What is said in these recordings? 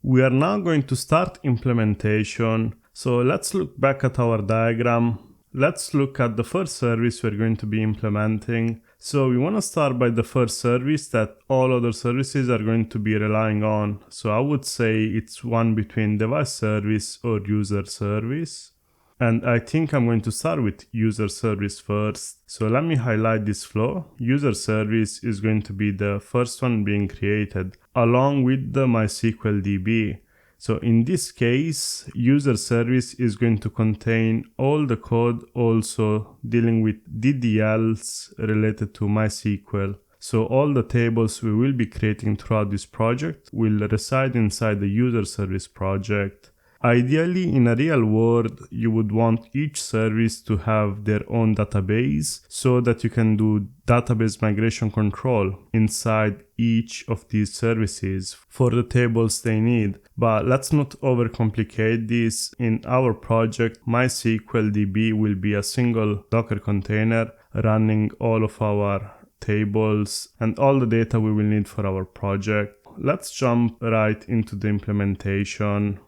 We are now going to start implementation. So let's look back at our diagram. Let's look at the first service we're going to be implementing. So we want to start by the first service that all other services are going to be relying on. So I would say it's one between device service or user service. And I think I'm going to start with user service first. So let me highlight this flow. User service is going to be the first one being created along with the MySQL DB. So in this case, user service is going to contain all the code also dealing with DDLs related to MySQL. So all the tables we will be creating throughout this project will reside inside the user service project. Ideally, in a real world, you would want each service to have their own database so that you can do database migration control inside each of these services for the tables they need. But let's not overcomplicate this. In our project, MySQL DB will be a single Docker container running all of our tables and all the data we will need for our project. Let's jump right into the implementation.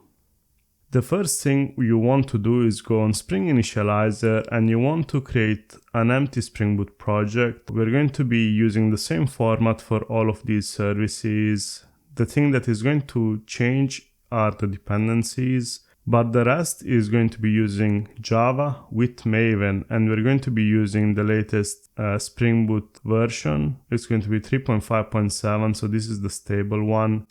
The first thing you want to do is go on Spring Initializer and you want to create an empty Spring Boot project. We're going to be using the same format for all of these services. The thing that is going to change are the dependencies, but the rest is going to be using Java with Maven, and we're going to be using the latest Spring Boot version. It's going to be 3.5.7, so this is the stable one.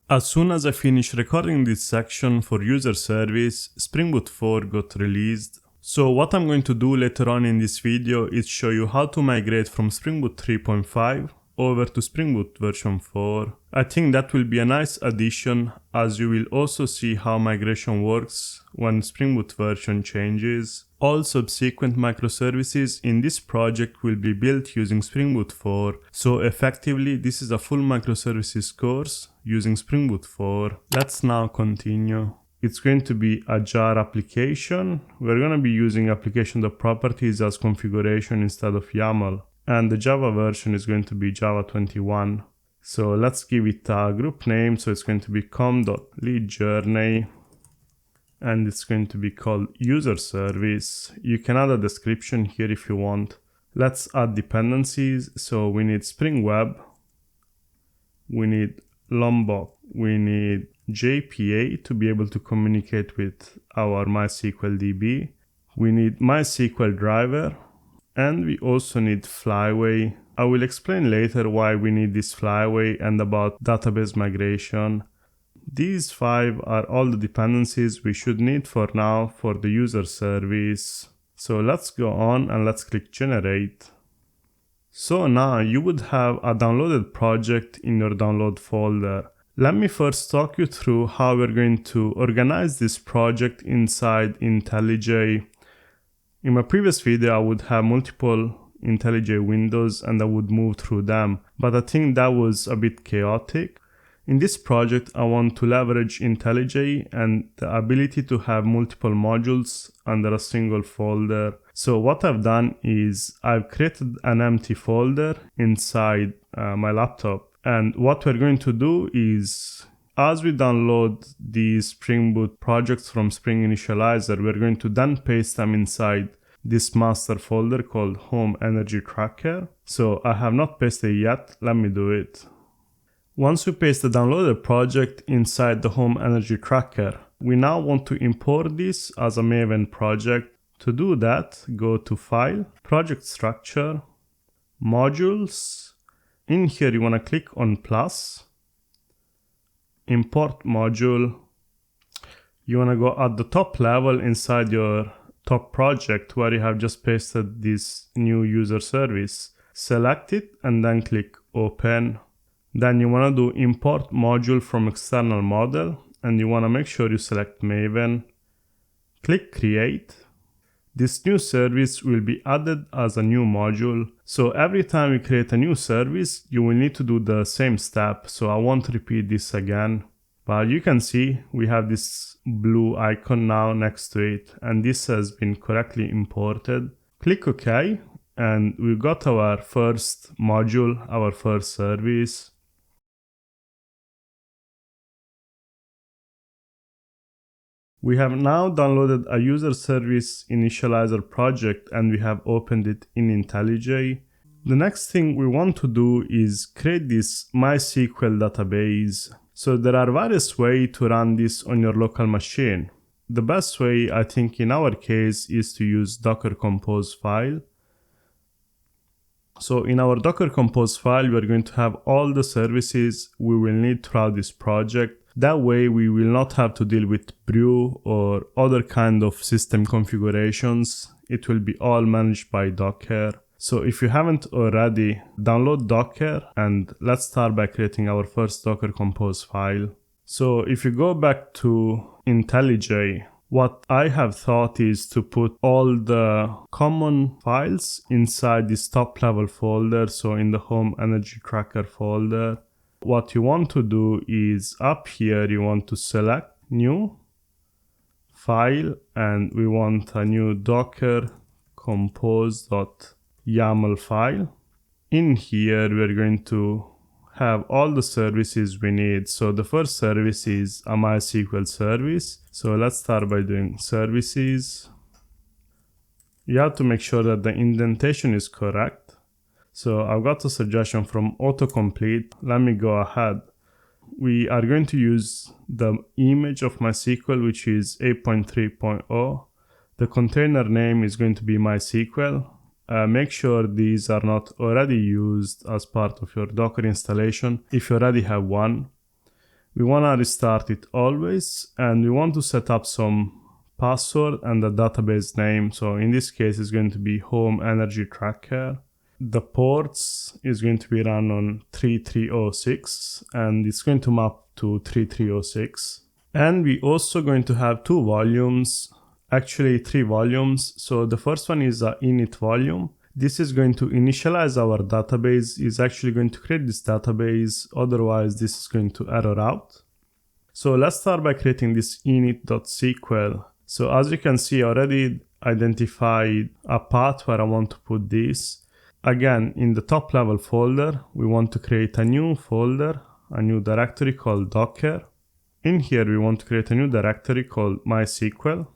As soon as I finished recording this section for user service, Spring Boot 4 got released. So what I'm going to do later on in this video is show you how to migrate from Spring Boot 3.5 over to Spring Boot version 4. I think that will be a nice addition, as you will also see how migration works when Spring Boot version changes. All subsequent microservices in this project will be built using Spring Boot 4. So effectively, this is a full microservices course using Spring Boot 4. Let's now continue. It's going to be a jar application. We're going to be using application.properties as configuration instead of YAML. And the Java version is going to be Java 21. So let's give it a group name. So it's going to be com.LeetJourney. And it's going to be called user service. You can add a description here if you want. Let's add dependencies. So we need Spring Web. We need Lombok. We need JPA to be able to communicate with our MySQL DB. We need MySQL driver. And we also need Flyway. I will explain later why we need this Flyway and about database migration. These 5 are all the dependencies we should need for now for the user service. So let's go on and let's click generate. So now you would have a downloaded project in your download folder. Let me first talk you through how we're going to organize this project inside IntelliJ. In my previous video, I would have multiple IntelliJ windows and I would move through them, but I think that was a bit chaotic. In this project, I want to leverage IntelliJ and the ability to have multiple modules under a single folder. So what I've done is I've created an empty folder inside my laptop. And what we're going to do is, as we download these Spring Boot projects from Spring Initializer, we're going to then paste them inside this master folder called Home Energy Tracker. So I have not pasted it yet. Let me do it. Once we paste the downloaded project inside the Home Energy Tracker, we now want to import this as a Maven project. To do that, go to File, Project Structure, Modules. In here, you want to click on plus, Import Module. You want to go at the top level inside your top project where you have just pasted this new user service. Select it and then click Open. Then you want to do import module from external model and you want to make sure you select Maven. Click create. This new service will be added as a new module. So every time you create a new service, you will need to do the same step. So I won't repeat this again. But you can see we have this blue icon now next to it, and this has been correctly imported. Click OK, and we got our first module, our first service. We have now downloaded a user service initializer project and we have opened it in IntelliJ. The next thing we want to do is create this MySQL database. So there are various ways to run this on your local machine. The best way, I think in our case, is to use Docker Compose file. So in our Docker Compose file, we are going to have all the services we will need throughout this project. That way we will not have to deal with brew or other kind of system configurations. It will be all managed by Docker. So if you haven't already, download Docker and let's start by creating our first Docker Compose file. So if you go back to IntelliJ, what I have thought is to put all the common files inside this top level folder, so in the home energy tracker folder. What you want to do is up here you want to select new file and we want a new docker compose.yaml file. In here we're going to have all the services we need. So the first service is a MySQL service. So let's start by doing services. You have to make sure that the indentation is correct. So I've got a suggestion from autocomplete. Let me go ahead. We are going to use the image of MySQL, which is 8.3.0. The container name is going to be MySQL. Make sure these are not already used as part of your Docker installation if you already have one. We want to restart it always and we want to set up some password and the database name. So in this case it's going to be home energy tracker. The ports is going to be run on 3306 and it's going to map to 3306. And we also going to have two volumes. Actually 3 volumes. So the first one is a init volume. This is going to initialize our database. It's actually going to create this database. Otherwise this is going to error out. So let's start by creating this init.sql. So as you can see, I already identified a path where I want to put this. Again, in the top level folder, we want to create a new folder, a new directory called Docker. In here we want to create a new directory called MySQL.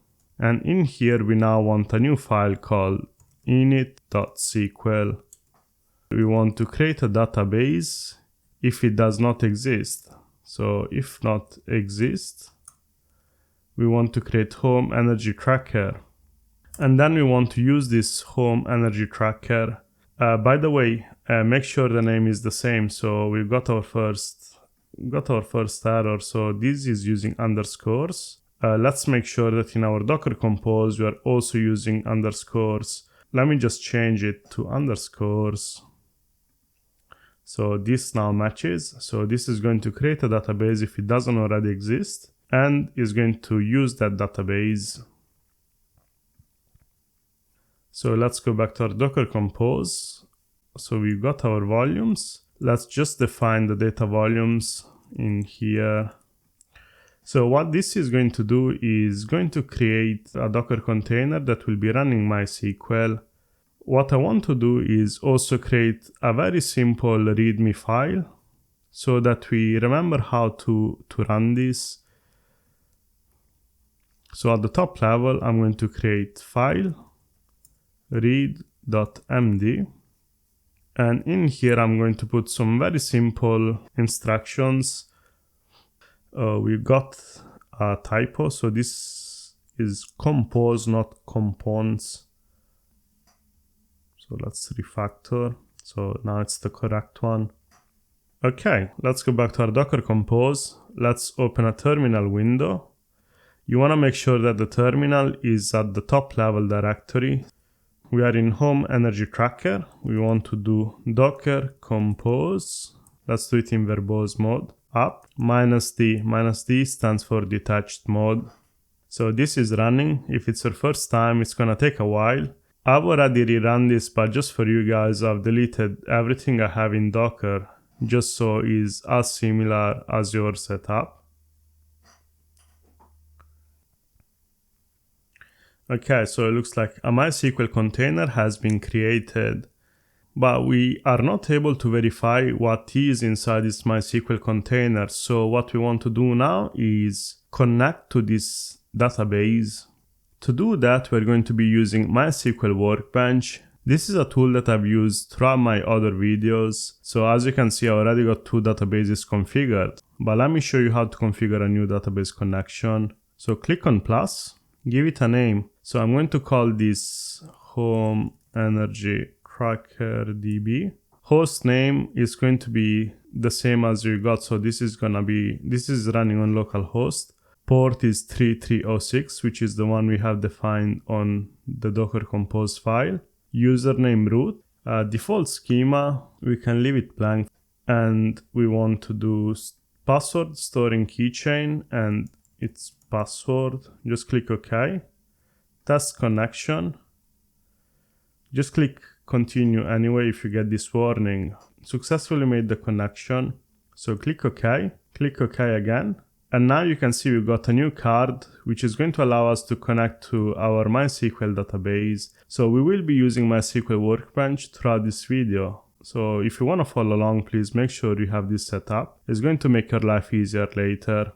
And in here we now want a new file called init.sql. We want to create a database if it does not exist. So if not exist, we want to create home energy tracker. And then we want to use this home energy tracker. By the way, make sure the name is the same. So we've got our first error. So this is using underscores. Let's make sure that in our Docker Compose we are also using underscores. Let me just change it to underscores. So this now matches. So this is going to create a database if it doesn't already exist and is going to use that database. So let's go back to our Docker Compose. So we've got our volumes. Let's just define the data volumes in here. So what this is going to do is going to create a Docker container that will be running MySQL. What I want to do is also create a very simple README file so that we remember how to run this. So at the top level, I'm going to create file read.md. And in here, I'm going to put some very simple instructions. We've got a typo, so this is compose, not components. So let's refactor. So now it's the correct one. Okay, let's go back to our Docker Compose. Let's open a terminal window. You want to make sure that the terminal is at the top level directory. We are in home energy tracker. We want to do docker compose. Let's do it in verbose mode. Up -d. -d stands for detached mode. So this is running. If it's your first time, it's gonna take a while. I've already rerun this, but just for you guys, I've deleted everything I have in Docker just so it's as similar as your setup. Okay, so it looks like a MySQL container has been created. But we are not able to verify what is inside this MySQL container. So what we want to do now is connect to this database. To do that, we're going to be using MySQL Workbench. This is a tool that I've used throughout my other videos. So as you can see, I already got 2 databases configured. But let me show you how to configure a new database connection. So click on plus, give it a name. So I'm going to call this Home Energy Tracker DB. Host name is going to be the same as you got. So this is running on localhost. Port is 3306, which is the one we have defined on the Docker Compose file. Username root. Default schema, we can leave it blank. And we want to do password storing keychain and its password. Just click OK. Test connection. Just click continue anyway if you get this warning. Successfully made the connection. So click OK. Click OK again. And now you can see we got a new card, which is going to allow us to connect to our MySQL database. So we will be using MySQL Workbench throughout this video. So if you want to follow along, please make sure you have this set up. It's going to make your life easier later.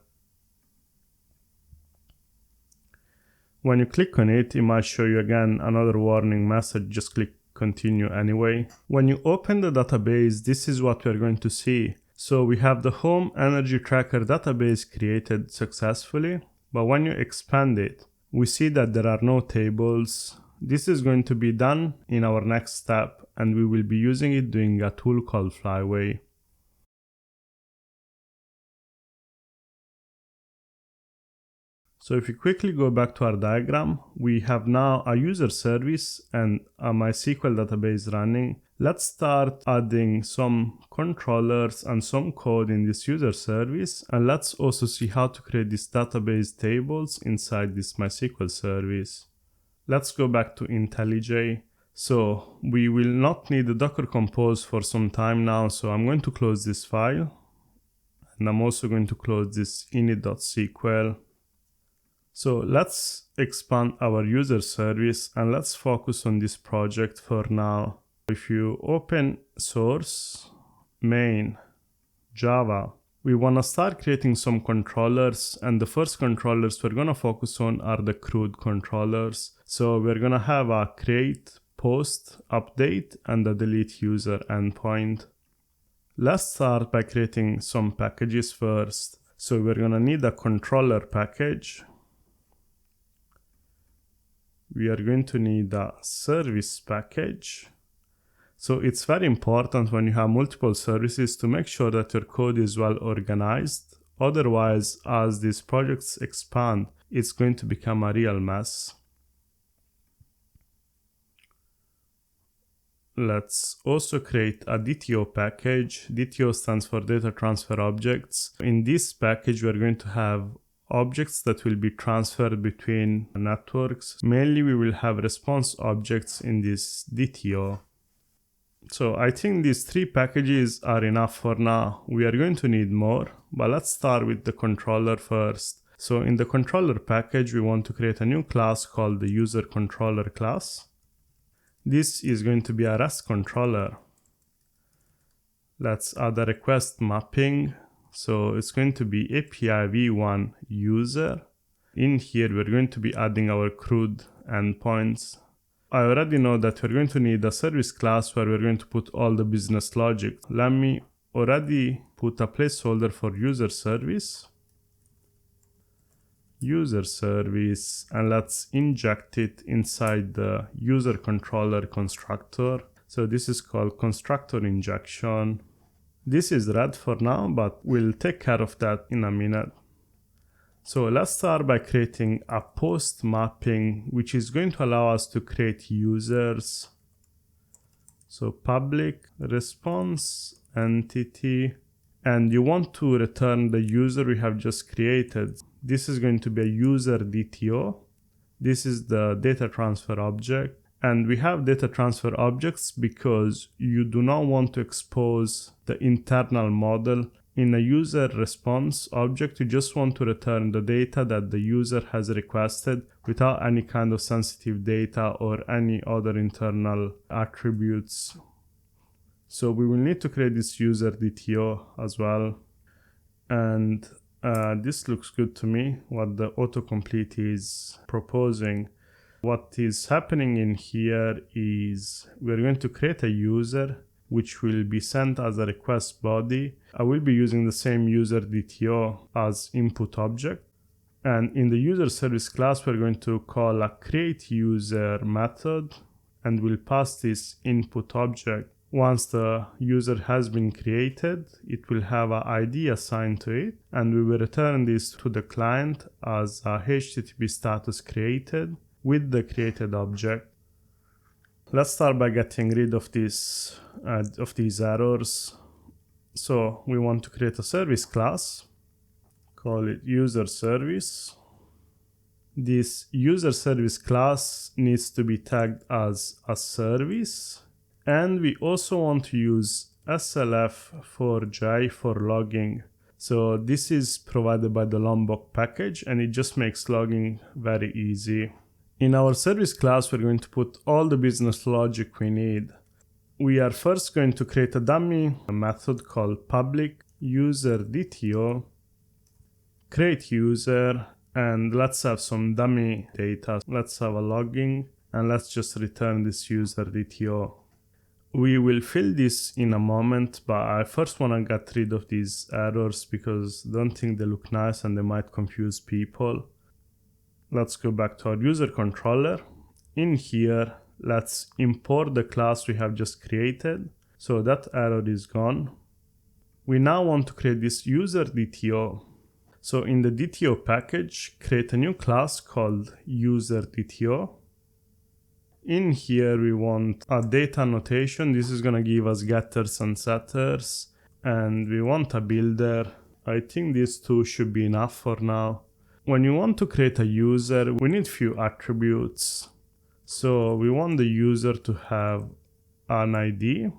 When you click on it, it might show you again another warning message. Just click continue anyway. When you open the database, this is what we're going to see. So we have the Home Energy Tracker database created successfully, but when you expand it, we see that there are no tables. This is going to be done in our next step, and we will be using it doing a tool called Flyway. So if you quickly go back to our diagram, we have now a user service and a MySQL database running. Let's start adding some controllers and some code in this user service, and let's also see how to create these database tables inside this MySQL service. Let's go back to IntelliJ. So we will not need the Docker Compose for some time now, so I'm going to close this file, and I'm also going to close this init.sql. So let's expand our user service and let's focus on this project for now. If you open source, main, Java, we want to start creating some controllers, and the first controllers we're going to focus on are the CRUD controllers. So we're going to have a create, post, update, and a delete user endpoint. Let's start by creating some packages first. So we're going to need a controller package. We are going to need a service package. So it's very important when you have multiple services to make sure that your code is well organized. Otherwise, as these projects expand, it's going to become a real mess. Let's also create a DTO package. DTO stands for Data Transfer Objects. In this package, we're going to have objects that will be transferred between networks. Mainly, we will have response objects in this DTO. So I think these 3 packages are enough for now. We are going to need more, but let's start with the controller first. So in the controller package, we want to create a new class called the user controller class. This is going to be a REST controller. Let's add a request mapping. So it's going to be API v1 user. In here, we're going to be adding our CRUD endpoints. I already know that we're going to need a service class where we're going to put all the business logic. Let me already put a placeholder for user service, and let's inject it inside the user controller constructor. So this is called constructor injection. This is red for now, but we'll take care of that in a minute. So let's start by creating a post mapping, which is going to allow us to create users. So public response entity, and you want to return the user we have just created. This is going to be a user DTO. This is the data transfer object. And we have data transfer objects because you do not want to expose the internal model. In a user response object, you just want to return the data that the user has requested without any kind of sensitive data or any other internal attributes. So we will need to create this user DTO as well. And This looks good to me, what the autocomplete is proposing. What is happening in here is we're going to create a user which will be sent as a request body. I will be using the same user DTO as input object. And in the user service class, we're going to call a create user method, and we'll pass this input object. Once the user has been created, it will have an ID assigned to it, and we will return this to the client as a HTTP status created with the created object. Let's start by getting rid of these errors. So we want to create a service class, call it user service. This user service class needs to be tagged as a service, and we also want to use SLF4J for logging. So this is provided by the Lombok package, and it just makes logging very easy. In our service class, we're going to put all the business logic we need. We are first going to create a dummy method called public user DTO, create user, and let's have some dummy data. Let's have a logging, and let's just return this user DTO. We will fill this in a moment, but I first want to get rid of these errors because I don't think they look nice and they might confuse people. Let's go back to our user controller. In here, let's import the class we have just created. So that error is gone. We now want to create this user DTO. So in the DTO package, create a new class called user DTO. In here, we want a data annotation. This is going to give us getters and setters. And we want a builder. I think these two should be enough for now. When you want to create a user, we need few attributes. So we want the user to have an ID.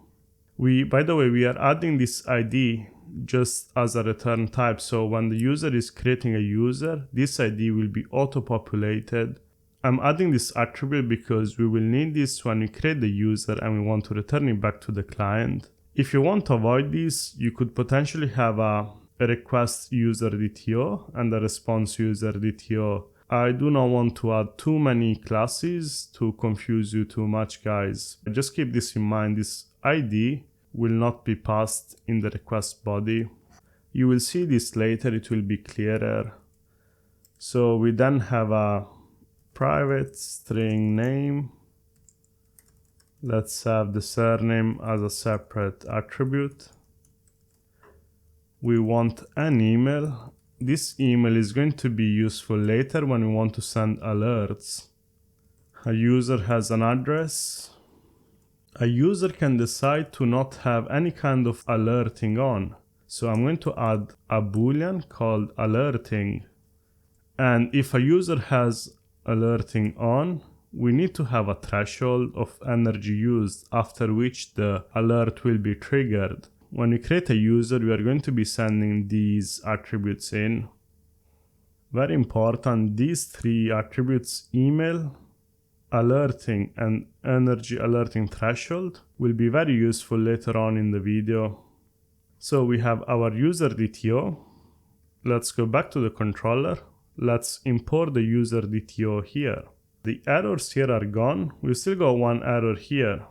By the way, we are adding this ID just as a return type. So when the user is creating a user, this ID will be auto-populated. I'm adding this attribute because we will need this when we create the user and we want to return it back to the client. If you want to avoid this, you could potentially have a request user DTO and a response user DTO. I do not want to add too many classes to confuse you too much, guys. Just keep this in mind. This ID will not be passed in the request body. You will see this later, it will be clearer. So we then have a private string name. Let's have the surname as a separate attribute. We want an email. This email is going to be useful later when we want to send alerts. A user has an address. A user can decide to not have any kind of alerting on. So I'm going to add a boolean called alerting. And if a user has alerting on, we need to have a threshold of energy used, after which the alert will be triggered. When we create a user, we are going to be sending these attributes in. Very important, these three attributes, email, alerting, and energy alerting threshold, will be very useful later on in the video. So we have our user DTO. Let's go back to the controller. Let's import the user DTO here. The errors here are gone. We still got one error here.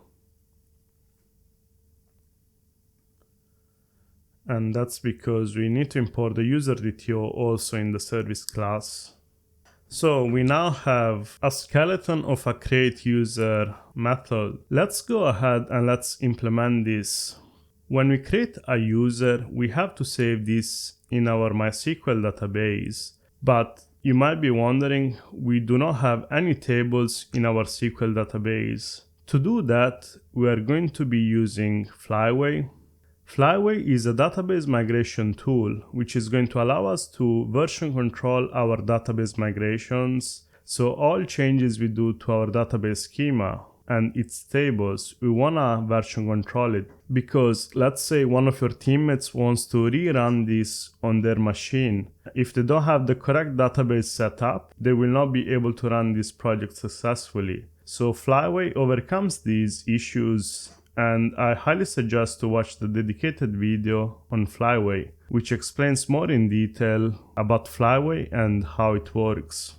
And that's because we need to import the user DTO also in the service class. So we now have a skeleton of a create user method. Let's go ahead and let's implement this. When we create a user, we have to save this in our MySQL database. But you might be wondering, we do not have any tables in our SQL database. To do that, we are going to be using Flyway. Flyway is a database migration tool, which is going to allow us to version control our database migrations. So all changes we do to our database schema and its tables, we want to version control it. Because let's say one of your teammates wants to rerun this on their machine. If they don't have the correct database set up, they will not be able to run this project successfully. So Flyway overcomes these issues and I highly suggest to watch the dedicated video on Flyway, which explains more in detail about Flyway and how it works.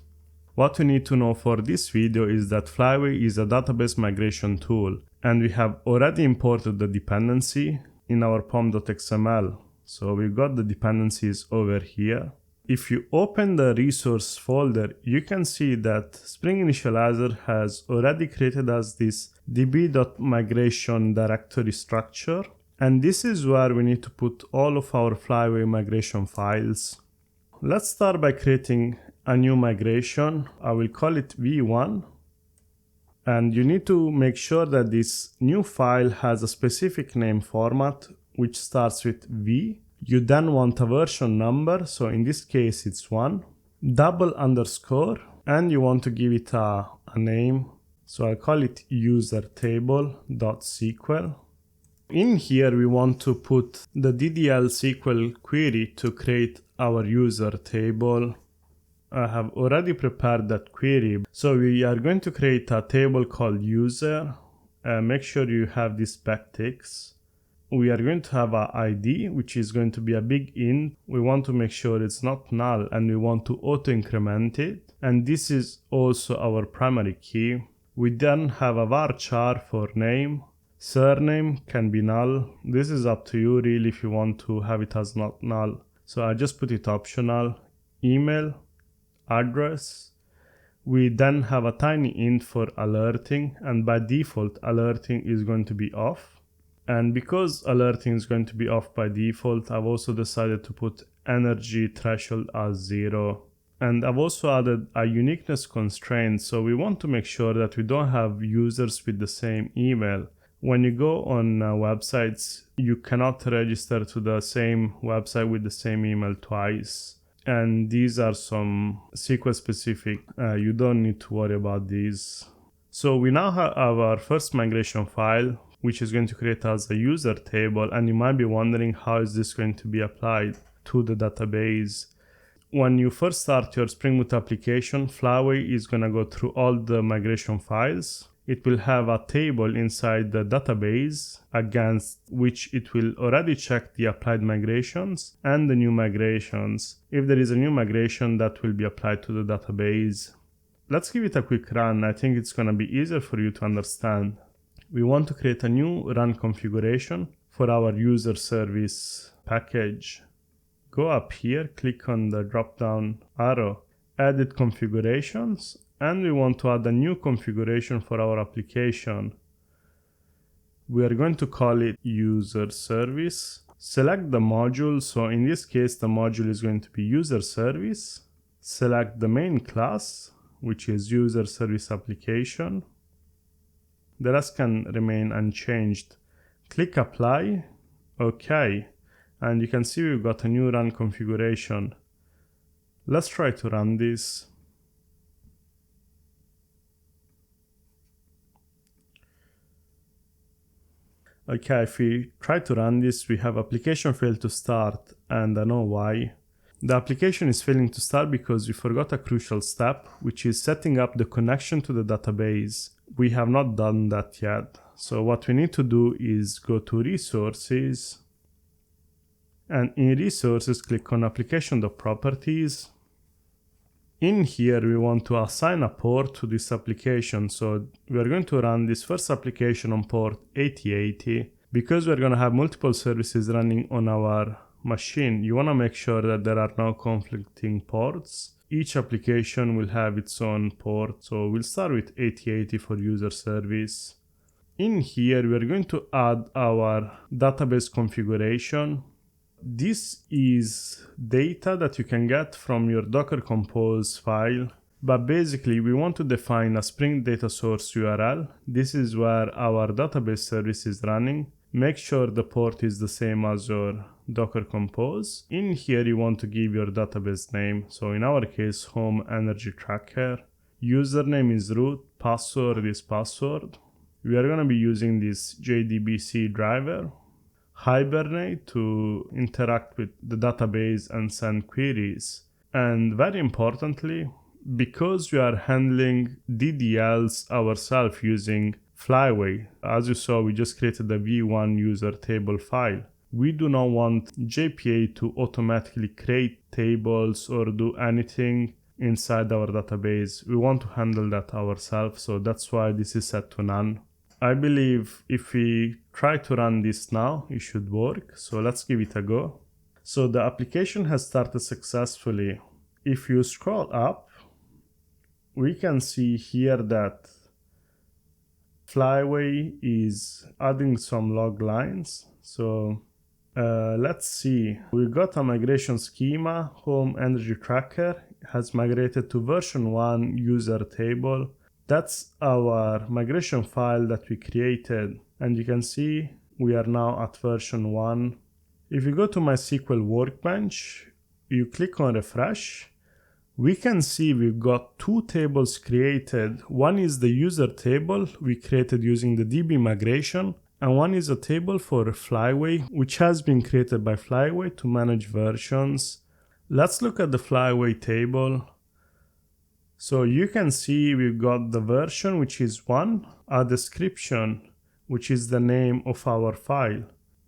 What you need to know for this video is that Flyway is a database migration tool, and we have already imported the dependency in our pom.xml. So we got the dependencies over here. If you open the resource folder, you can see that Spring Initializer has already created us this db.migration directory structure. And this is where we need to put all of our Flyway migration files. Let's start by creating a new migration. I will call it v1. And you need to make sure that this new file has a specific name format, which starts with v. You then want a version number, so in this case it's 1, double underscore, and you want to give it a name. So I'll call it usertable.sql. In here we want to put the DDL SQL query to create our user table. I have already prepared that query. So we are going to create a table called user. Make sure you have this backticks. We are going to have a ID, which is going to be a big int. We want to make sure it's not null, and we want to auto increment it. And this is also our primary key. We then have a varchar for name. Surname can be null. This is up to you really if you want to have it as not null. So I just put it optional. Email, address. We then have a tiny int for alerting, and by default alerting is going to be off. And because alerting is going to be off by default, I've also decided to put energy threshold as 0. And I've also added a uniqueness constraint, so we want to make sure that we don't have users with the same email. When you go on websites, you cannot register to the same website with the same email twice. And these are some SQL specific. You don't need to worry about these. So we now have our first migration file, which is going to create us a user table, and you might be wondering how is this going to be applied to the database. When you first start your Spring Boot application, Flyway is going to go through all the migration files. It will have a table inside the database against which it will already check the applied migrations and the new migrations. If there is a new migration, that will be applied to the database. Let's give it a quick run. I think it's going to be easier for you to understand. We want to create a new run configuration for our user service package. Go up here, click on the drop down arrow, edit configurations, and we want to add a new configuration for our application. We are going to call it user service. Select the module, so in this case the module is going to be user service. Select the main class, which is user service application. The rest can remain unchanged. Click apply, OK, and you can see we've got a new run configuration. Let's try to run this. Okay, if we try to run this, we have application failed to start, and I know why. The application is failing to start because we forgot a crucial step, which is setting up the connection to the database. We have not done that yet. So what we need to do is go to resources, and in resources click on application.properties. In here we want to assign a port to this application, so we are going to run this first application on port 8080. Because we're going to have multiple services running on our machine, you want to make sure that there are no conflicting ports. Each application will have its own port, so we'll start with 8080 for user service. In here we are going to add our database configuration. This is data that you can get from your Docker Compose file, but basically we want to define a Spring Data Source URL. This is where our database service is running. Make sure the port is the same as your Docker Compose. In here you want to give your database name, so in our case home energy tracker. Username is root, password is password. We are going to be using this JDBC driver. Hibernate to interact with the database and send queries. And very importantly, because we are handling DDLs ourselves using Flyway. As you saw, we just created a v1 user table file. We do not want JPA to automatically create tables or do anything inside our database. We want to handle that ourselves, so that's why this is set to none. I believe if we try to run this now, it should work. So let's give it a go. So the application has started successfully. If you scroll up, we can see here that Flyway is adding some log lines. So let's see. We got a migration schema. Home energy tracker has migrated to version 1 user table. That's our migration file that we created. And you can see we are now at version 1. If you go to MySQL Workbench, you click on refresh, we can see we've got two tables created. One is the user table we created using the DB migration, and one is a table for Flyway, which has been created by Flyway to manage versions. Let's look at the Flyway table. So you can see we've got the version, which is 1, a description, which is the name of our file,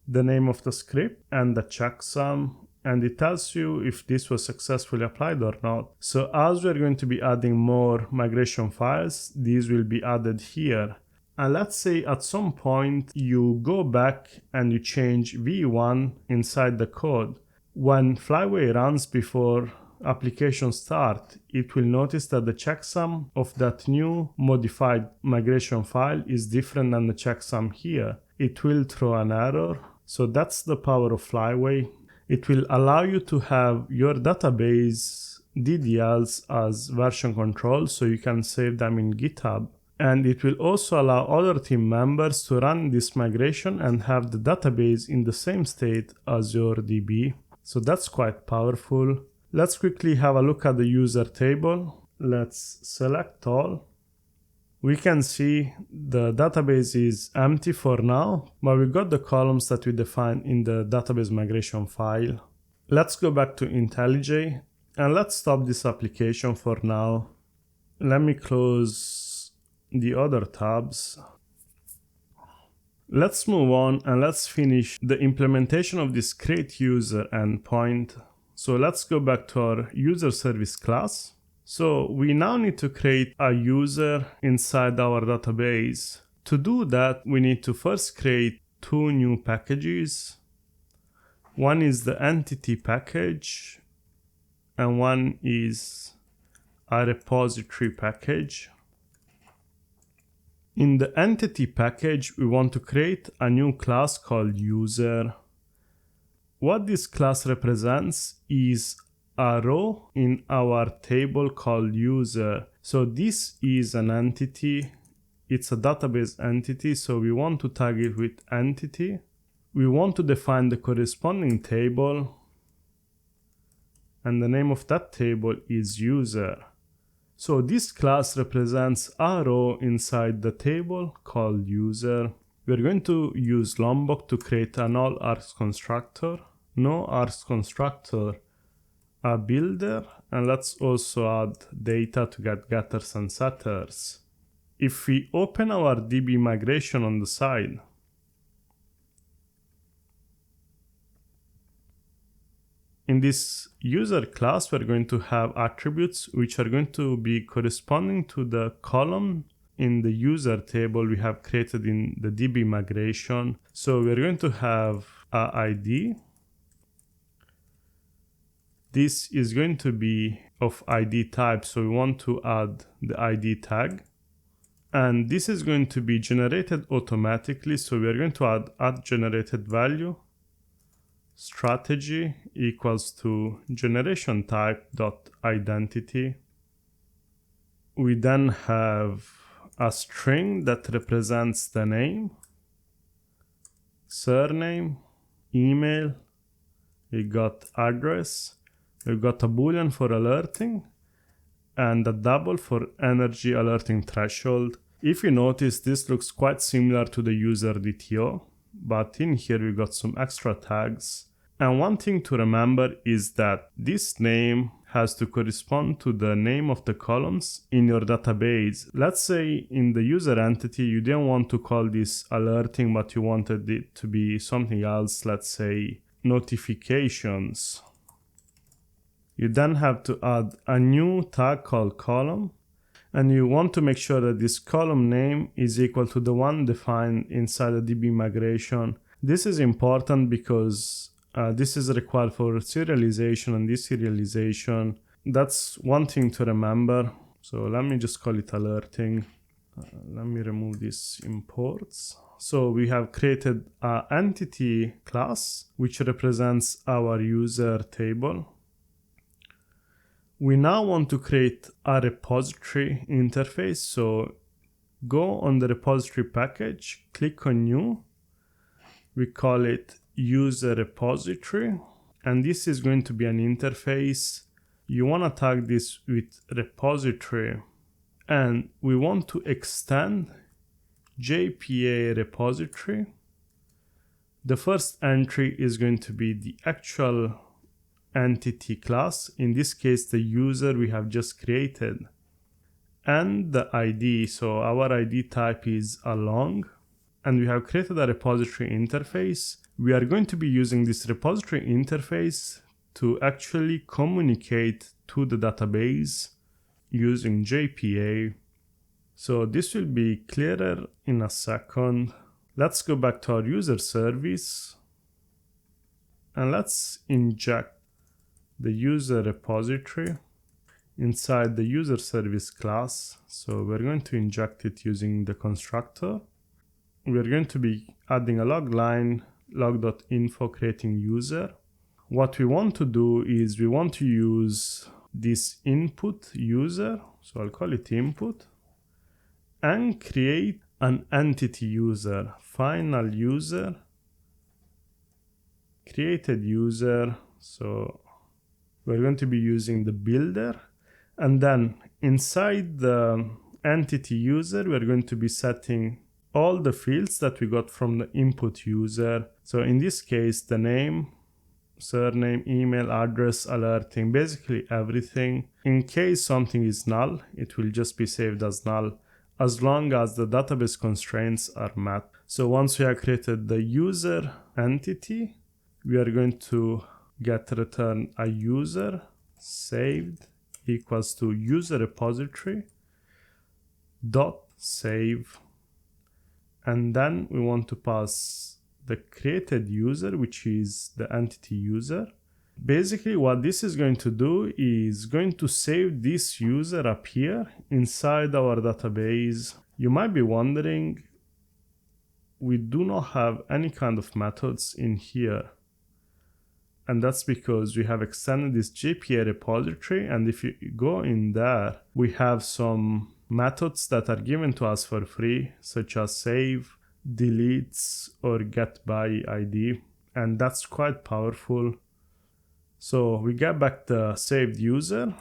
the name of the script, and the checksum, and it tells you if this was successfully applied or not. So as we're going to be adding more migration files, these will be added here. And let's say at some point you go back and you change v1 inside the code. When Flyway runs before application start, it will notice that the checksum of that new modified migration file is different than the checksum here. It will throw an error. So that's the power of Flyway. It will allow you to have your database DDLs as version control, so you can save them in GitHub. And it will also allow other team members to run this migration and have the database in the same state as your DB. So that's quite powerful. Let's quickly have a look at the user table. Let's select all. We can see the database is empty for now, but we got the columns that we defined in the database migration file. Let's go back to IntelliJ and let's stop this application for now. Let me close the other tabs. Let's move on and let's finish the implementation of this create user endpoint. So let's go back to our user service class. So we now need to create a user inside our database. To do that, we need to first create two new packages. One is the entity package, and one is a repository package. In the entity package, we want to create a new class called user. What this class represents is a row in our table called user. So this is an entity. It's a database entity, so we want to tag it with entity. We want to define the corresponding table, and the name of that table is user. So this class represents a row inside the table called user. We're going to use Lombok to create a null args constructor, no args constructor, a builder, and let's also add data to get getters and setters. If we open our DB migration on the side, in this user class, we're going to have attributes which are going to be corresponding to the column in the user table we have created in the DB migration. So we're going to have a ID. This is going to be of ID type, so we want to add the ID tag. And this is going to be generated automatically, so we are going to add generated value. Strategy equals to generation type dot identity. We then have a string that represents the name, surname, email, we got address, we got a boolean for alerting, and a double for energy alerting threshold. If you notice, this looks quite similar to the user DTO, but in here we got some extra tags. And one thing to remember is that this name has to correspond to the name of the columns in your database. Let's say in the user entity, you didn't want to call this alerting, but you wanted it to be something else, let's say notifications. You then have to add a new tag called column, and you want to make sure that this column name is equal to the one defined inside the DB migration. This is important because this is required for serialization and deserialization. That's one thing to remember. So let me just call it alerting. Let me remove these imports. So we have created an entity class which represents our user table. We now want to create a repository interface. So go on the repository package, click on new. We call it user repository, and this is going to be an interface. You want to tag this with repository, and we want to extend JPA repository. The first entry is going to be the actual entity class, in this case the user we have just created, and the ID. So our ID type is a long, and we have created a repository interface. We are going to be using this repository interface to actually communicate to the database using JPA. So this will be clearer in a second. Let's go back to our user service and let's inject the user repository inside the user service class. So we're going to inject it using the constructor. We're going to be adding a log line, log.info creating user. What we want to do is we want to use this input user, so I'll call it input, and create an entity user, final user, created user. So we're going to be using the builder, and then inside the entity user, we're going to be setting all the fields that we got from the input user. So in this case, the name, surname, email, address, alerting, basically everything. In case something is null, it will just be saved as null as long as the database constraints are met. So once we have created the user entity, we are going to get return a user saved equals to user repository dot save. And then we want to pass the created user, which is the entity user. Basically, what this is going to do is going to save this user up here inside our database. You might be wondering, we do not have any kind of methods in here. And that's because we have extended this JPA repository. And if you go in there, we have some methods that are given to us for free, such as save, deletes, or get by ID, and that's quite powerful. So we get back the saved user.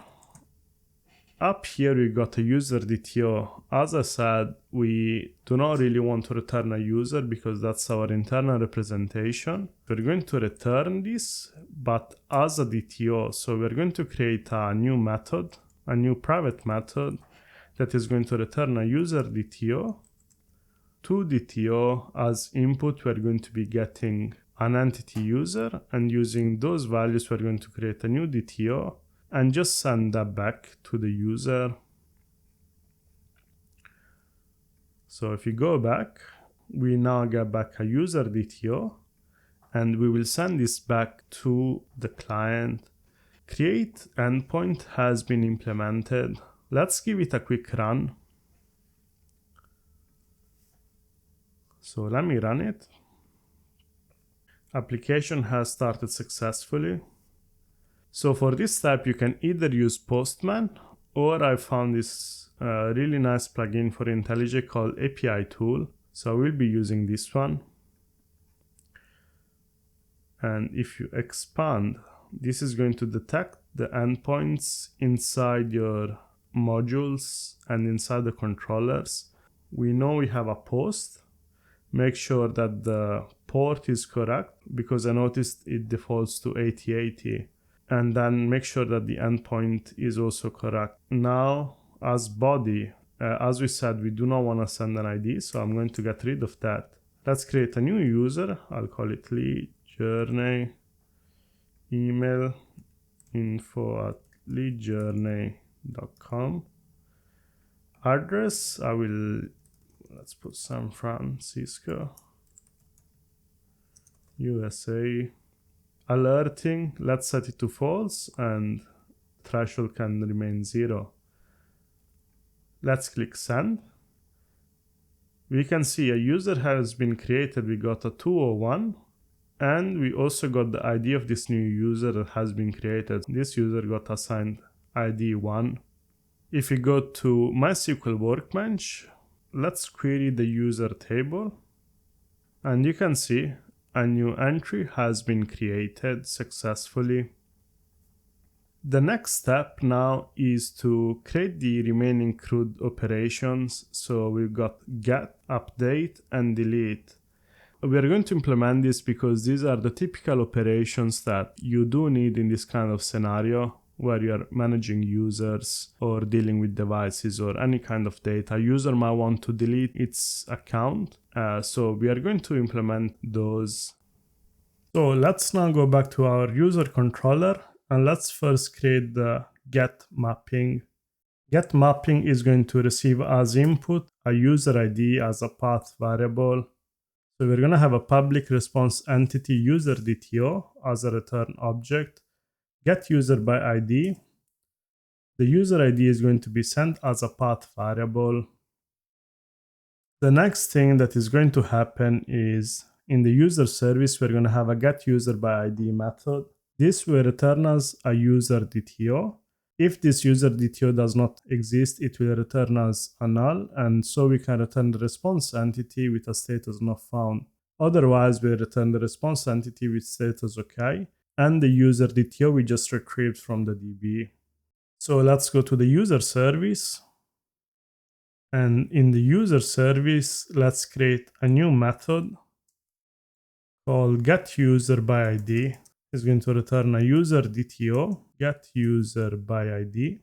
Up here we got a user DTO. As I said, we do not really want to return a user because that's our internal representation. We're going to return this, but as a DTO. So we're going to create a new method, a new private method, that is going to return a user DTO. To DTO as input, we're going to be getting an entity user, and using those values, we're going to create a new DTO and just send that back to the user. So if you go back, we now get back a user DTO, and we will send this back to the client. Create endpoint has been implemented. Let's give it a quick run. So let me run it. Application has started successfully. So for this step, you can either use Postman, or I found this really nice plugin for IntelliJ called API Tool. So I will be using this one. And if you expand, this is going to detect the endpoints inside your modules and inside the controllers. We know we have a post. Make sure that the port is correct, because I noticed it defaults to 8080. and then make sure that the endpoint is also correct. Now, as body, as we said, we do not want to send an ID, so I'm going to get rid of that. Let's create a new user. I'll call it LeetJourney. Email info@leetjourney.com. Address, let's put San Francisco, USA. Alerting, let's set it to false, and threshold can remain 0. Let's click send. We can see a user has been created. We got a 201, and we also got the ID of this new user that has been created. This user got assigned ID 1. If we go to MySQL Workbench, let's query the user table, and you can see a new entry has been created successfully. The next step now is to create the remaining CRUD operations. So we've got get, update, and delete. We are going to implement this because these are the typical operations that you do need in this kind of scenario where you're managing users or dealing with devices or any kind of data. A user might want to delete its account. So we are going to implement those. So let's now go back to our user controller, and let's first create the get mapping. Get mapping is going to receive as input a user ID as a path variable. So we're going to have a public response entity user DTO as a return object. Get user by ID. The user ID is going to be sent as a path variable. The next thing that is going to happen is in the user service, we're going to have a get user by ID method. This will return us a user DTO. If this user DTO does not exist, it will return us a null, and so we can return the response entity with a status not found. Otherwise, we'll return the response entity with status OK, and the user DTO we just retrieved from the DB. So let's go to the user service. And in the user service, let's create a new method called getUserById. It's going to return a user DTO, getUserById.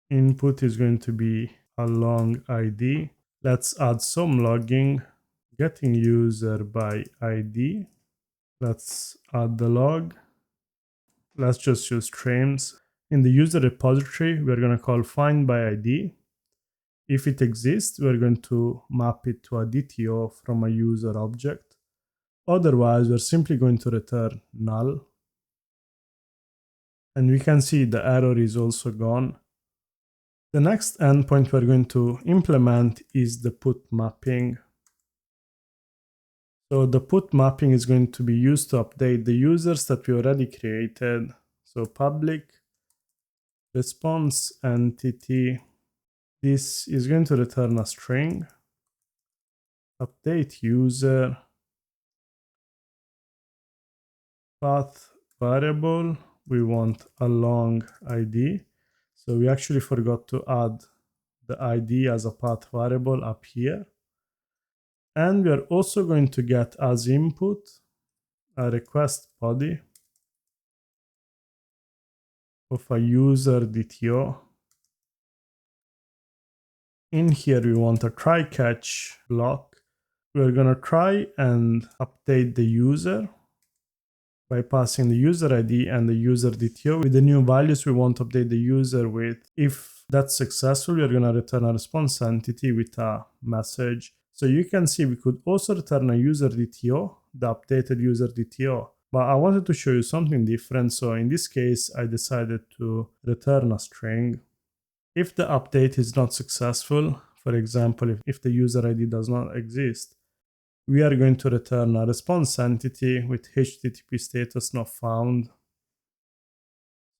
Input is going to be a long ID. Let's add some logging, getting user by ID. Let's add the log. Let's just use streams. In the user repository, we're going to call find by ID. If it exists, we're going to map it to a DTO from a user object. Otherwise, we're simply going to return null. And we can see the error is also gone. The next endpoint we're going to implement is the put mapping. So the put mapping is going to be used to update the users that we already created. So public response entity. This is going to return a string. Update user. Path variable. We want a long ID. So we actually forgot to add the ID as a path variable up here. And we are also going to get as input a request body of a user DTO. In here, we want a try catch block. We're going to try and update the user by passing the user ID and the user DTO with the new values we want to update the user with. If that's successful, we're going to return a response entity with a message. So you can see we could also return a user DTO, the updated user DTO. But I wanted to show you something different. So in this case, I decided to return a string. If the update is not successful, for example, if the user ID does not exist, we are going to return a response entity with HTTP status not found.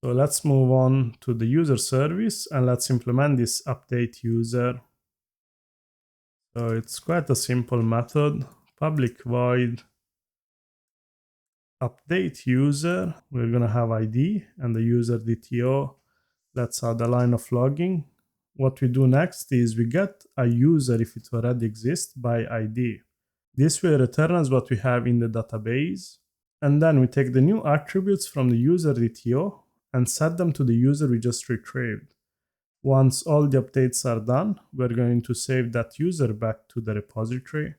So let's move on to the user service and let's implement this update user. So it's quite a simple method. Public void update user. We're going to have ID and the user DTO. Let's add a line of logging. What we do next is we get a user if it already exists by ID. This will return us what we have in the database. And then we take the new attributes from the user DTO and set them to the user we just retrieved. Once all the updates are done, we're going to save that user back to the repository.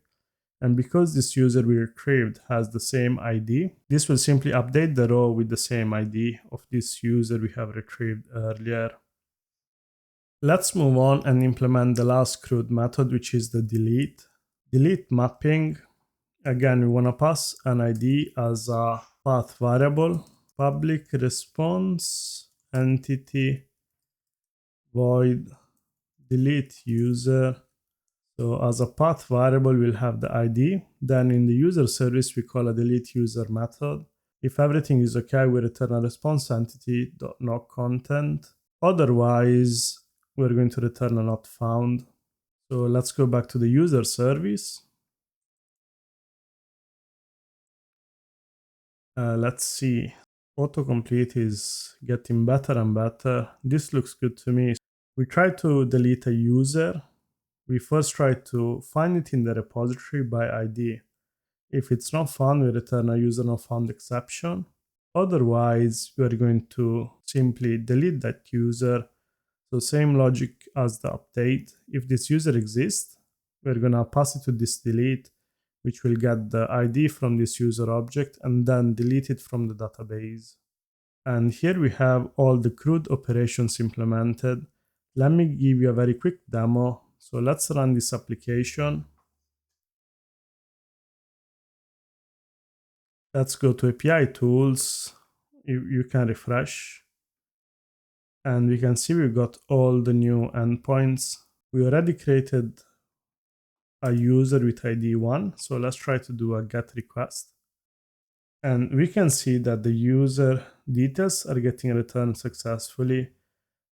And because this user we retrieved has the same ID, this will simply update the row with the same ID of this user we have retrieved earlier. Let's move on and implement the last CRUD method, which is the delete. Delete mapping. Again, we want to pass an ID as a path variable, public response entity void delete user. So as a path variable, we'll have the ID. Then in the user service, we call a delete user method. If everything is okay, we return a response entity .not content. Otherwise, we're going to return a not found. So let's go back to the user service. Let's see. Autocomplete is getting better and better. This looks good to me. We try to delete a user. We first try to find it in the repository by ID. If it's not found, we return a user not found exception. Otherwise, we're going to simply delete that user. So same logic as the update. If this user exists, we're going to pass it to this delete, which will get the ID from this user object and then delete it from the database. And here we have all the CRUD operations implemented. Let me give you a very quick demo. So let's run this application. Let's go to API tools. You can refresh. And we can see we've got all the new endpoints. We already created a user with ID 1. So let's try to do a GET request. And we can see that the user details are getting returned successfully.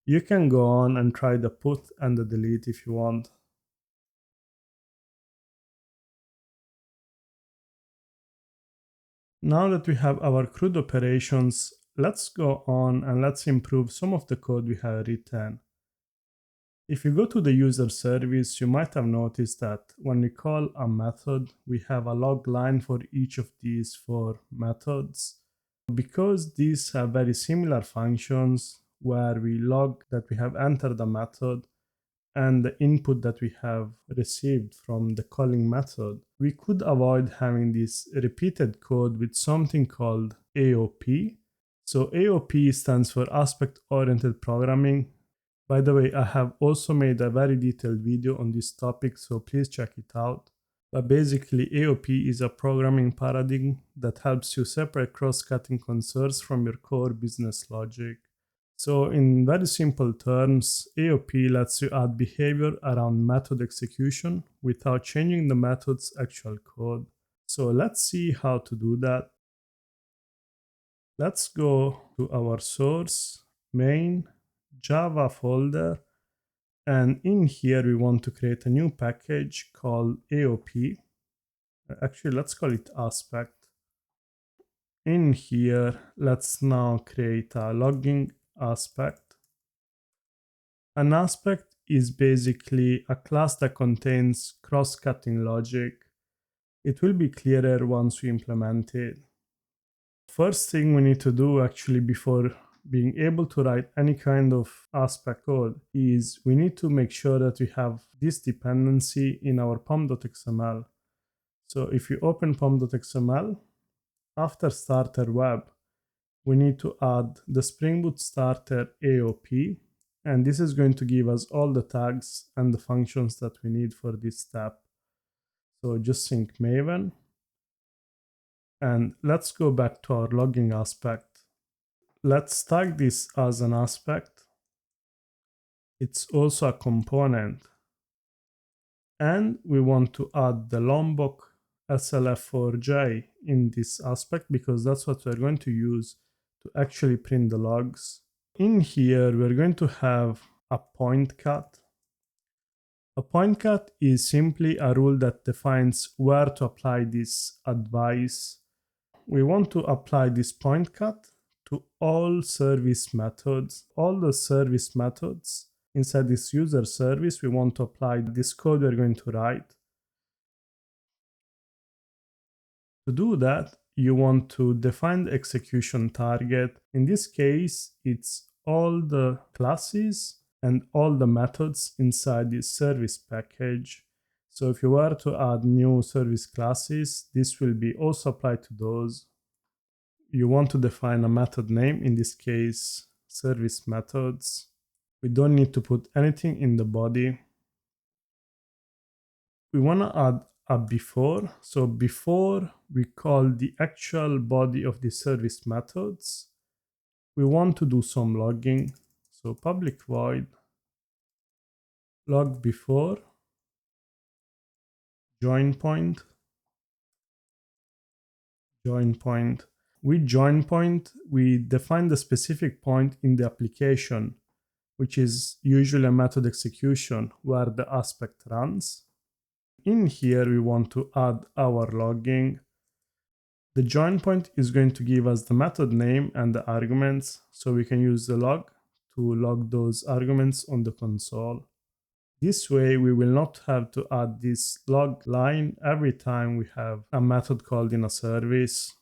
You can go on and try the put and the delete if you want. Now that we have our CRUD operations, let's go on and let's improve some of the code we have written. If you go to the user service, you might have noticed that when we call a method, we have a log line for each of these four methods. Because these have very similar functions where we log that we have entered a method and the input that we have received from the calling method, we could avoid having this repeated code with something called AOP. So AOP stands for Aspect Oriented Programming. By the way, I have also made a very detailed video on this topic, so please check it out. But basically, AOP is a programming paradigm that helps you separate cross-cutting concerns from your core business logic. So in very simple terms, AOP lets you add behavior around method execution without changing the method's actual code. So let's see how to do that. Let's go to our source, main, Java folder, and in here we want to create a new package called AOP. Actually, let's call it aspect. In here, let's now create a logging aspect. An aspect is basically a class that contains cross-cutting logic. It will be clearer once we implement it. First thing we need to do actually before being able to write any kind of aspect code is we need to make sure that we have this dependency in our pom.xml. So if you open pom.xml, after starter web, we need to add the springboot starter AOP, and this is going to give us all the tags and the functions that we need for this step. So just sync Maven, and let's go back to our logging aspect. Let's tag this as an aspect. It's also a component. And we want to add the Lombok SLF4J in this aspect because that's what we're going to use to actually print the logs. In here, we're going to have a point cut. A point cut is simply a rule that defines where to apply this advice. We want to apply this point cut to all service methods. All the service methods inside this user service, we want to apply this code we're going to write. To do that, you want to define the execution target. In this case, it's all the classes and all the methods inside this service package. So if you were to add new service classes, this will be also applied to those. You want to define a method name, in this case, service methods. We don't need to put anything in the body. We want to add a before. So before we call the actual body of the service methods, we want to do some logging. So public void log before join point. With join point, we define the specific point in the application, which is usually a method execution where the aspect runs. In here, we want to add our logging. The join point is going to give us the method name and the arguments, so we can use the log to log those arguments on the console. This way, we will not have to add this log line every time we have a method called in a service.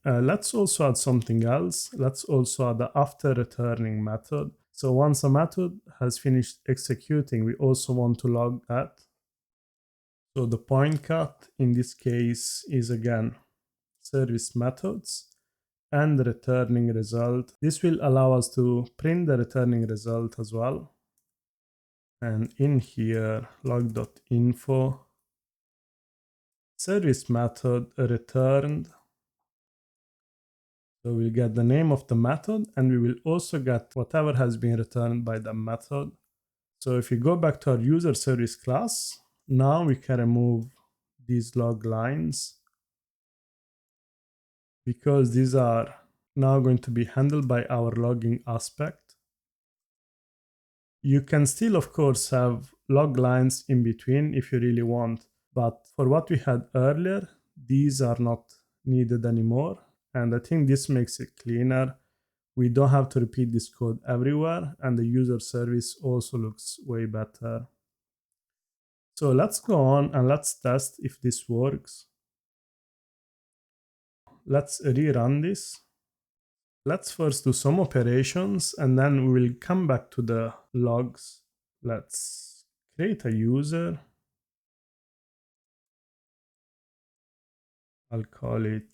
Let's also add something else. Let's also add the after returning method. So once a method has finished executing, we also want to log that. So the point cut in this case is again service methods and returning result. This will allow us to print the returning result as well. And in here, log.info, service method returned. So we'll get the name of the method, and we will also get whatever has been returned by the method. So if you go back to our user service class, now we can remove these log lines because these are now going to be handled by our logging aspect. You can still, of course, have log lines in between if you really want, but for what we had earlier, these are not needed anymore. And I think this makes it cleaner. We don't have to repeat this code everywhere, and the user service also looks way better. So let's go on and let's test if this works. Let's rerun this. Let's first do some operations, and then we will come back to the logs. Let's create a user. I'll call it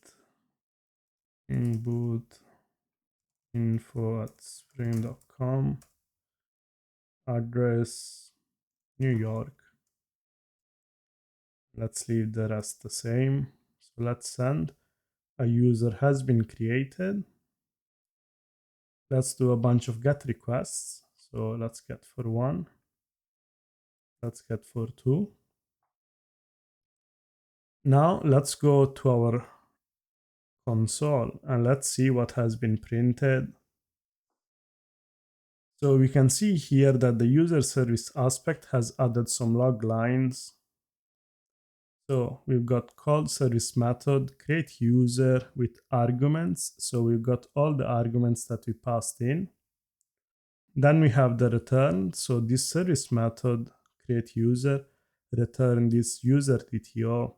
springboot info@spring.com. Address New York. Let's leave the rest the same. So let's send. A user has been created. Let's do a bunch of GET requests. So let's get for 1. Let's get for 2. Now let's go to our console and let's see what has been printed. So we can see here that the user service aspect has added some log lines. So we've got called service method, create user with arguments. So we've got all the arguments that we passed in. Then we have the return. So this service method, create user, return this user DTO.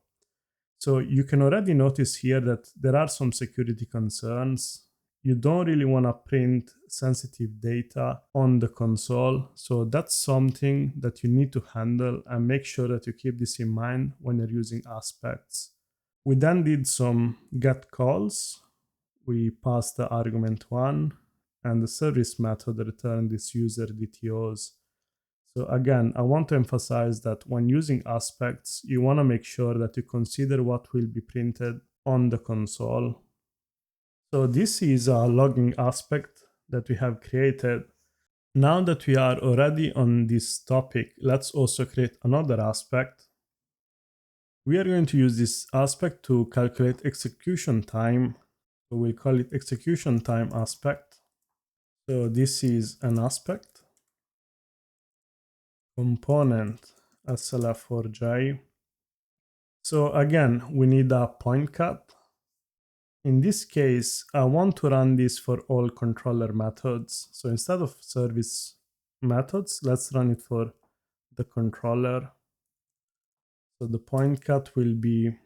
So you can already notice here that there are some security concerns. You don't really want to print sensitive data on the console. So that's something that you need to handle, and make sure that you keep this in mind when you're using aspects. We then did some get calls. We passed the argument 1, and the service method returned this user DTOs. So again, I want to emphasize that when using aspects, you want to make sure that you consider what will be printed on the console. So this is a logging aspect that we have created. Now that we are already on this topic, let's also create another aspect. We are going to use this aspect to calculate execution time. So we'll call it execution time aspect. So this is an aspect. Component slf4j. So again, we need a point cut. In this case, I want to run this for all controller methods. So instead of service methods, let's run it for the controller. So the point cut will be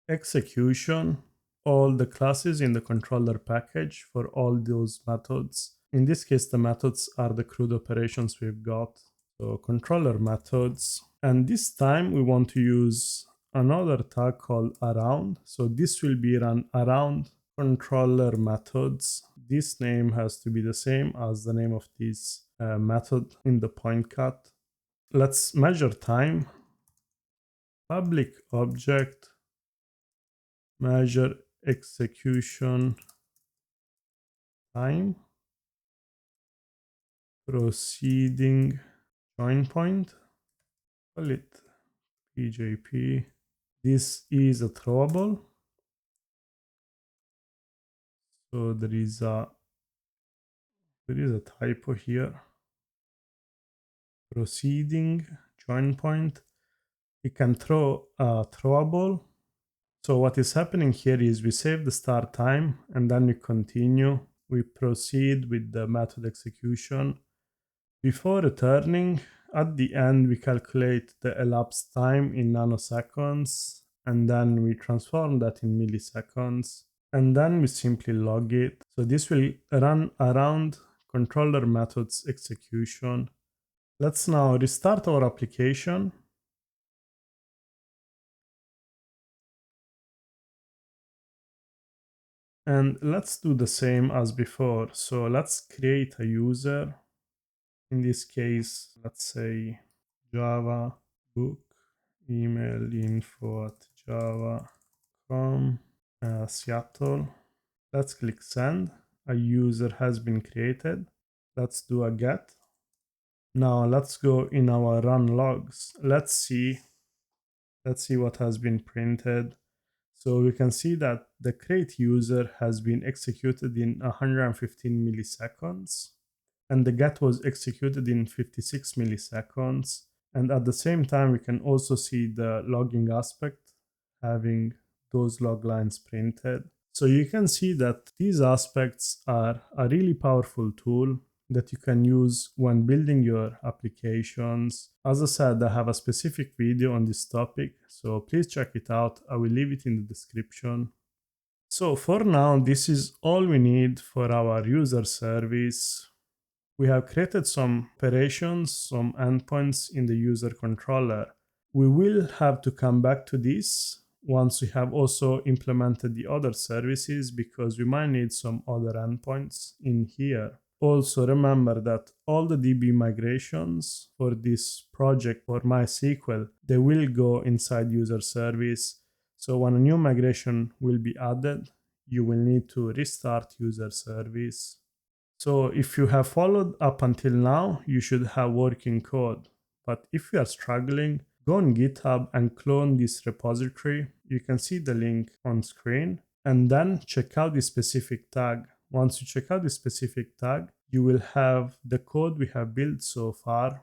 execution, all the classes in the controller package for all those methods. In this case, the methods are the CRUD operations we've got. So controller methods. And this time we want to use another tag called around. So this will be run around controller methods. This name has to be the same as the name of this method in the point cut. Let's measure time. Public object measure execution time proceeding join point, call it PJP. This is a throwable, so there is a typo here. Proceeding join point, we can throw a throwable. So what is happening here is we save the start time and then we continue. We proceed with the method execution. Before returning, at the end, we calculate the elapsed time in nanoseconds, and then we transform that in milliseconds, and then we simply log it. So this will run around controller methods execution. Let's now restart our application. And let's do the same as before. So let's create a user. In this case, let's say Java book email info@java.com Seattle. Let's click send. A user has been created. Let's do a get. Now let's go in our run logs. Let's see what has been printed. So we can see that the create user has been executed in 115 milliseconds. And the get was executed in 56 milliseconds. And at the same time, we can also see the logging aspect having those log lines printed. So you can see that these aspects are a really powerful tool that you can use when building your applications. As I said, I have a specific video on this topic, so please check it out. I will leave it in the description. So for now, this is all we need for our user service. We have created some operations, some endpoints in the user controller. We will have to come back to this once we have also implemented the other services, because we might need some other endpoints in here. Also remember that all the DB migrations for this project for MySQL, they will go inside user service. So when a new migration will be added, you will need to restart user service. So if you have followed up until now, you should have working code. But if you are struggling, go on GitHub and clone this repository. You can see the link on screen, and then check out the specific tag. Once you check out the specific tag, you will have the code we have built so far.